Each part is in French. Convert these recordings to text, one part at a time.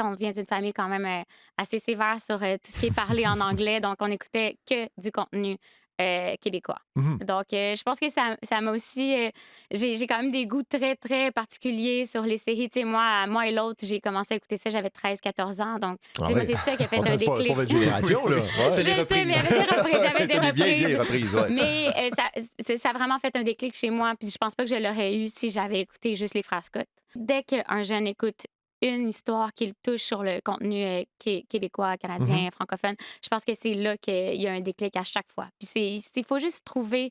On vient d'une famille quand même assez sévère sur tout ce qui est parlé en anglais, donc on écoutait que du contenu québécois. Mhm. Donc, je pense que ça m'a aussi. J'ai quand même des goûts très, très particuliers sur les séries. Tu sais, moi et l'autre, j'ai commencé à écouter ça, j'avais 13, 14 ans. Donc, tu Ah sais, moi, oui. c'est ça qui a fait un Pourtant, c'est pas déclic. votre Oui, génération, oui. là. Ouais. C'est les Je sais, mais il y reprises. avait des reprises, il y avait des C'est des vieilles reprises. reprises, ouais. Mais ça a vraiment fait un déclic chez moi. Puis je pense pas que je l'aurais eu si j'avais écouté juste les Frères Scott. Dès qu'un jeune écoute une histoire qui le touche sur le contenu québécois, Mhm. canadien, francophone, je pense que c'est là qu'il y a un déclic à chaque fois. Puis il faut juste trouver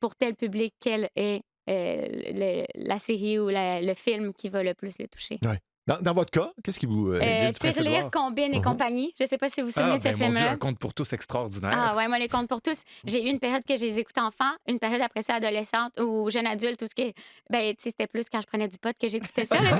pour tel public quelle est la série ou le film qui va le plus le toucher. Ouais. Dans votre cas, qu'est-ce qui vous. L'île du Tirelire, Prince-Édouard. Combine et Mhm. compagnie. Je sais pas si vous vous souvenez Ah, de ce ben mon Dieu, film-là. un conte pour tous extraordinaire. Ah ouais, moi, les contes pour tous, j'ai eu une période que je les écoutais enfant, une période après ça adolescente ou jeune adulte, tout ce qui est... Ben, tu sais, c'était plus quand je prenais du pot que j'écoutais ça. Là, Ouais,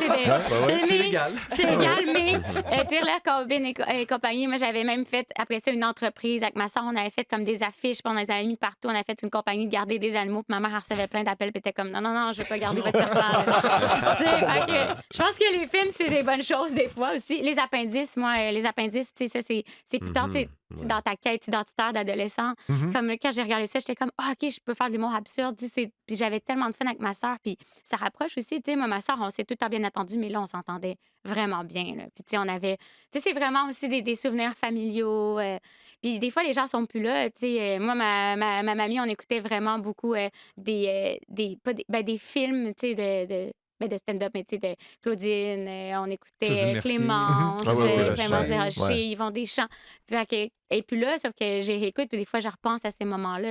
c'est mais- légal. C'est légal, mais Tire-L'air, Combine et compagnie, moi, j'avais même fait, après ça, une entreprise avec ma soeur. On avait fait comme des affiches, puis on les avait mis partout. On avait fait une compagnie de garder des animaux, puis ma mère elle recevait plein d'appels, puis était comme, non, non, non, je veux pas garder votre serpent. là. Tu sais, fait que je pense que les films, c'est des bonnes choses des fois aussi. Les appendices, moi, les appendices, tu sais, ça, c'est plus tard, tu sais, Mhm. dans ta quête identitaire d'adolescent. Mhm. Comme quand j'ai regardé ça, j'étais comme, ah, OK, je peux faire de l'humour absurde. Tu sais, puis j'avais tellement de fun avec ma sœur. Puis ça rapproche aussi, tu sais, moi, ma sœur, on s'est tout le temps bien entendu, mais là, on s'entendait vraiment bien. Là. Puis, tu sais, on avait, tu sais, c'est vraiment aussi des souvenirs familiaux. Puis des fois, les gens sont plus là. Tu sais, moi, ma mamie, on écoutait vraiment beaucoup pas des films, tu sais, de stand-up, mais tu sais, de Claudine, on Claudine écoutait Mercier. Mhm. Clémence, Ah ouais, ouais, Clémence ouais. Desrochers, Ouais. Yvon Deschamps. Fait que, et puis là, sauf que j'y réécoute, puis des fois, je repense à ces moments-là.